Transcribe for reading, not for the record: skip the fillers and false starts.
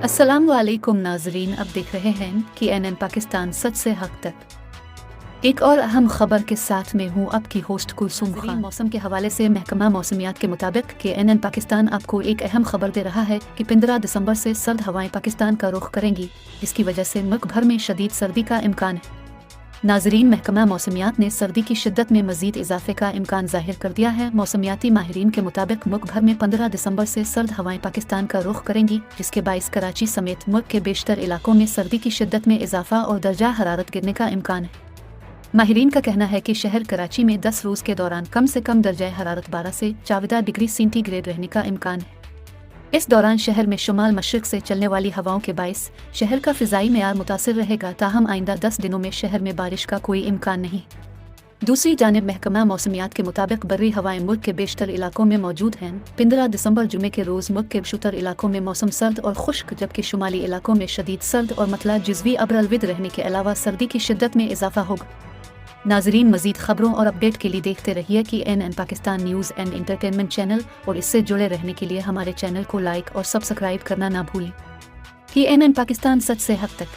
अस्सलाम वालेकुम नाजरीन, अब देख रहे हैं कि एनएन पाकिस्तान सच से हक तक। एक और अहम खबर के साथ में हूँ आपकी होस्ट कुलसूम खान। मौसम के हवाले से महकमा मौसमियात के मुताबिक कि एनएन पाकिस्तान आपको एक अहम खबर दे रहा है कि 15 दिसंबर से सर्द हवाएं पाकिस्तान का रुख करेंगी, जिसकी वजह से मुल्क भर में शदीद सर्दी का इम्कान है। नाजरीन, महकमा मौसमियात ने सर्दी की शिद्दत में मजीद इजाफे का इम्कान जाहिर कर दिया है। मौसमियाती माहिरीन के मुताबिक मुल्क भर में 15 दिसंबर से सर्द हवाएं पाकिस्तान का रुख करेंगी, जिसके बाइस कराची समेत मुल्क के बेशतर इलाकों में सर्दी की शिद्दत में इजाफा और दर्जा हरारत गिरने का इम्कान है। माहिरीन का कहना है कि शहर कराची में 10 रोज़ के दौरान कम से कम दर्जा हरारत 12 से 14 डिग्री सेंटीग्रेड रहने का इम्कान है। इस दौरान शहर में शुमाल मशरिक से चलने वाली हवाओं के बाइस शहर का फिजाई मेयार मुतासिर रहेगा। ताहम आइंदा 10 दिनों में शहर में बारिश का कोई इम्कान नहीं। दूसरी जानिब महकमा मौसमियात के मुताबिक बर्री हवाएं मुल्क के बेशतर इलाकों में मौजूद हैं। 15 दिसंबर जुमे के रोज़ मुल्क के शुतर इलाकों में मौसम सर्द और खुश्क, जबकि शुमाली इलाकों में शदीद सर्द और मतला जिज़वी अब्रलविद रहने के अलावा सर्दी की शिद्दत में इजाफा होगा। नाजरीन, मजीद खबरों और अपडेट के लिए देखते रहिए कि NN Pakistan news and entertainment channel, और इससे जुड़े रहने के लिए हमारे चैनल को लाइक और सब्सक्राइब करना ना भूलें। कि एनएन पाकिस्तान सच से हक तक।